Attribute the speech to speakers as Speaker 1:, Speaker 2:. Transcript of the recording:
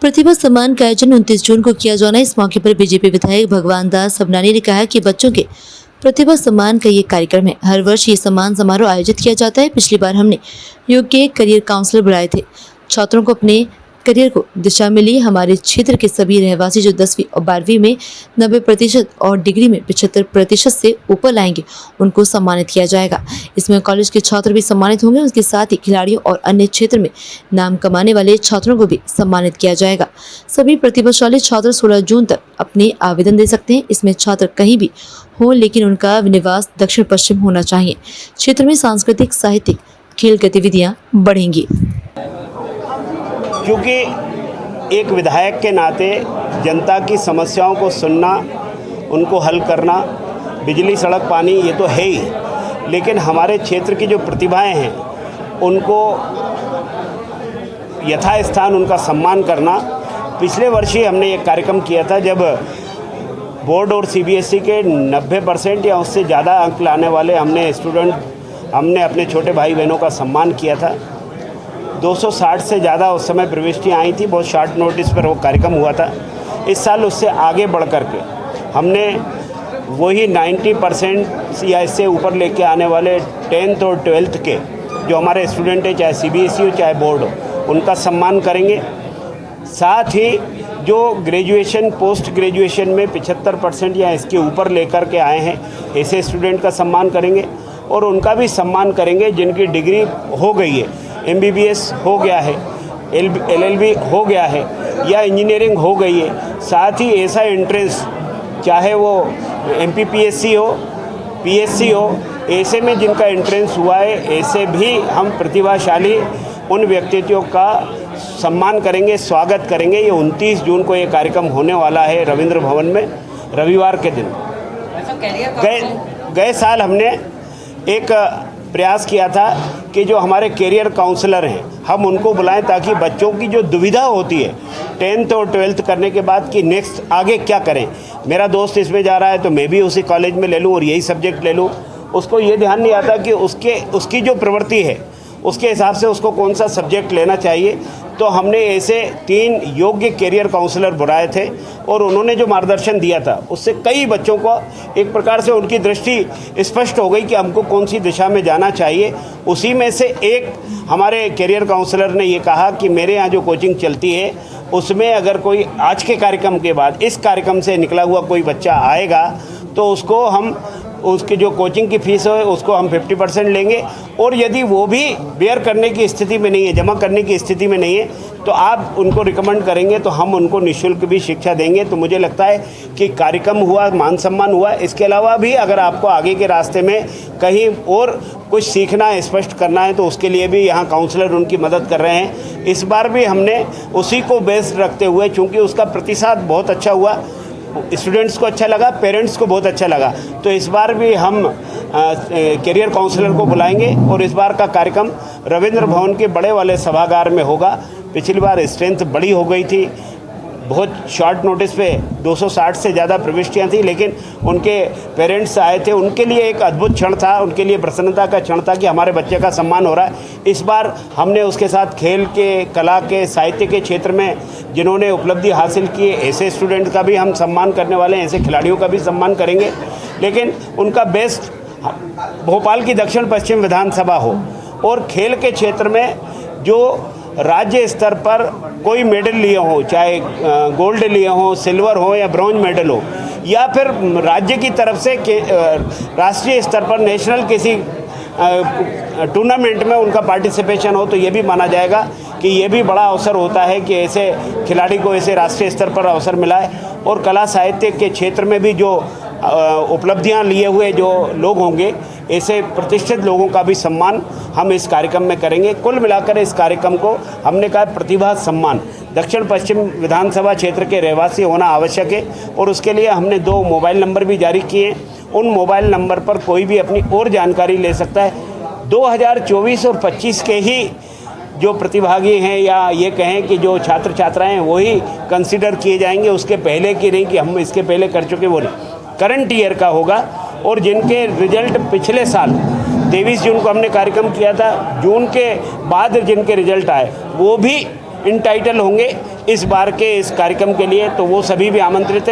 Speaker 1: प्रतिभा सम्मान का आयोजन 29 जून को किया जाना। इस मौके पर बीजेपी विधायक भगवान दास सबनानी ने कहा कि बच्चों के प्रतिभा सम्मान का ये कार्यक्रम है। हर वर्ष ये सम्मान समारोह आयोजित किया जाता है। पिछली बार हमने योग के करियर काउंसलर बुलाए थे। छात्रों को अपने करियर को दिशा मिली। हमारे क्षेत्र के सभी रहवासी जो 10वीं और 12वीं में 90% और डिग्री में 75% से ऊपर लाएंगे, उनको सम्मानित किया जाएगा। इसमें कॉलेज के छात्र भी सम्मानित होंगे। उसके साथ ही खिलाड़ियों और अन्य क्षेत्र में नाम कमाने वाले छात्रों को भी सम्मानित किया जाएगा। सभी प्रतिभाशाली छात्र 16 जून तक अपने आवेदन दे सकते हैं। इसमें छात्र कहीं भी हो, लेकिन उनका निवास दक्षिण पश्चिम होना चाहिए। क्षेत्र में सांस्कृतिक, साहित्यिक, खेल गतिविधियां बढ़ेंगी।
Speaker 2: क्योंकि एक विधायक के नाते जनता की समस्याओं को सुनना, उनको हल करना, बिजली, सड़क, पानी ये तो है ही, लेकिन हमारे क्षेत्र की जो प्रतिभाएं हैं उनको यथास्थान उनका सम्मान करना। पिछले वर्ष ही हमने एक कार्यक्रम किया था जब बोर्ड और सीबीएसई के 90% या उससे ज़्यादा अंक लाने वाले हमने अपने छोटे भाई बहनों का सम्मान किया था। 260 से ज़्यादा उस समय प्रविष्टियाँ आई थी। बहुत शॉर्ट नोटिस पर वो कार्यक्रम हुआ था। इस साल उससे आगे बढ़ कर के हमने वही 90% या इससे ऊपर लेके आने वाले 10th और 12th के जो हमारे स्टूडेंट हैं, चाहे सीबीएसई हो चाहे बोर्ड हो, उनका सम्मान करेंगे। साथ ही जो ग्रेजुएशन, पोस्ट ग्रेजुएशन में 75% या इसके ऊपर लेकर के आए हैं, ऐसे स्टूडेंट का सम्मान करेंगे। और उनका भी सम्मान करेंगे जिनकी डिग्री हो गई है, MBBS हो गया है, LLB हो गया है या इंजीनियरिंग हो गई है। साथ ही ऐसा एंट्रेंस, चाहे वो MPPSC हो, PSC हो, ऐसे में जिनका एंट्रेंस हुआ है, ऐसे भी हम प्रतिभाशाली उन व्यक्तित्वों का सम्मान करेंगे, स्वागत करेंगे। ये 29 जून को ये कार्यक्रम होने वाला है रविंद्र भवन में, रविवार के दिन। गए साल हमने एक प्रयास किया था कि जो हमारे कैरियर काउंसलर हैं हम उनको बुलाएं, ताकि बच्चों की जो दुविधा होती है 10th और 12th करने के बाद कि नेक्स्ट आगे क्या करें, मेरा दोस्त इसमें जा रहा है तो मैं भी उसी कॉलेज में ले लूँ और यही सब्जेक्ट ले लूँ। उसको ये ध्यान नहीं आता कि उसकी जो प्रवृत्ति है उसके हिसाब से उसको कौन सा सब्जेक्ट लेना चाहिए। तो हमने ऐसे 3 योग्य कैरियर काउंसलर बुलाए थे और उन्होंने जो मार्गदर्शन दिया था उससे कई बच्चों को एक प्रकार से उनकी दृष्टि स्पष्ट हो गई कि हमको कौन सी दिशा में जाना चाहिए। उसी में से एक हमारे कैरियर काउंसलर ने ये कहा कि मेरे यहाँ जो कोचिंग चलती है उसमें अगर कोई आज के कार्यक्रम के बाद इस कार्यक्रम से निकला हुआ कोई बच्चा आएगा तो उसको हम उसकी जो कोचिंग की फ़ीस है उसको हम 50% लेंगे। और यदि वो भी बेयर करने की स्थिति में नहीं है, जमा करने की स्थिति में नहीं है, तो आप उनको रिकमेंड करेंगे तो हम उनको निःशुल्क भी शिक्षा देंगे। तो मुझे लगता है कि कार्यक्रम हुआ, मान सम्मान हुआ। इसके अलावा भी अगर आपको आगे के रास्ते में कहीं और कुछ सीखना है, स्पष्ट करना है, तो उसके लिए भी यहाँ काउंसलर उनकी मदद कर रहे हैं। इस बार भी हमने उसी को बेस रखते हुए, चूँकि उसका प्रतिसाद बहुत अच्छा हुआ, स्टूडेंट्स को अच्छा लगा, पेरेंट्स को बहुत अच्छा लगा, तो इस बार भी हम कैरियर काउंसलर को बुलाएंगे और इस बार का कार्यक्रम रविंद्र भवन के बड़े वाले सभागार में होगा। पिछली बार स्ट्रेंथ बड़ी हो गई थी, बहुत शॉर्ट नोटिस पे 260 से ज़्यादा प्रविष्टियाँ थी, लेकिन उनके पेरेंट्स आए थे। उनके लिए एक अद्भुत क्षण था, उनके लिए प्रसन्नता का क्षण था कि हमारे बच्चे का सम्मान हो रहा है। इस बार हमने उसके साथ खेल के, कला के, साहित्य के क्षेत्र में जिन्होंने उपलब्धि हासिल की है, ऐसे स्टूडेंट का भी हम सम्मान करने वाले हैं, ऐसे खिलाड़ियों का भी सम्मान करेंगे। लेकिन उनका बेस्ट भोपाल की दक्षिण पश्चिम विधानसभा हो और खेल के क्षेत्र में जो राज्य स्तर पर कोई मेडल लिए हो, चाहे गोल्ड लिए हो, सिल्वर हो या ब्रॉन्ज मेडल हो, या फिर राज्य की तरफ से राष्ट्रीय स्तर पर नेशनल किसी टूर्नामेंट में उनका पार्टिसिपेशन हो, तो ये भी माना जाएगा कि ये भी बड़ा अवसर होता है कि ऐसे खिलाड़ी को ऐसे राष्ट्रीय स्तर पर अवसर मिला है। और कला साहित्य के क्षेत्र में भी जो उपलब्धियां लिए हुए जो लोग होंगे, ऐसे प्रतिष्ठित लोगों का भी सम्मान हम इस कार्यक्रम में करेंगे। कुल मिलाकर इस कार्यक्रम को हमने कहा प्रतिभा सम्मान। दक्षिण पश्चिम विधानसभा क्षेत्र के रहवासी होना आवश्यक है और उसके लिए हमने 2 मोबाइल नंबर भी जारी किए। उन मोबाइल नंबर पर कोई भी अपनी और जानकारी ले सकता है। 2024 और 25 के ही जो प्रतिभागी हैं या ये कहें कि जो छात्र छात्राएँ हैं वही कंसिडर किए जाएंगे, उसके पहले की नहीं कि हम इसके पहले कर चुके वो नहीं। करंट ईयर का होगा और जिनके रिजल्ट पिछले साल 23 जून को हमने कार्यक्रम किया था, जून के बाद जिनके रिजल्ट आए वो भी इंटाइटल होंगे इस बार के इस कार्यक्रम के लिए, तो वो सभी भी आमंत्रित हैं।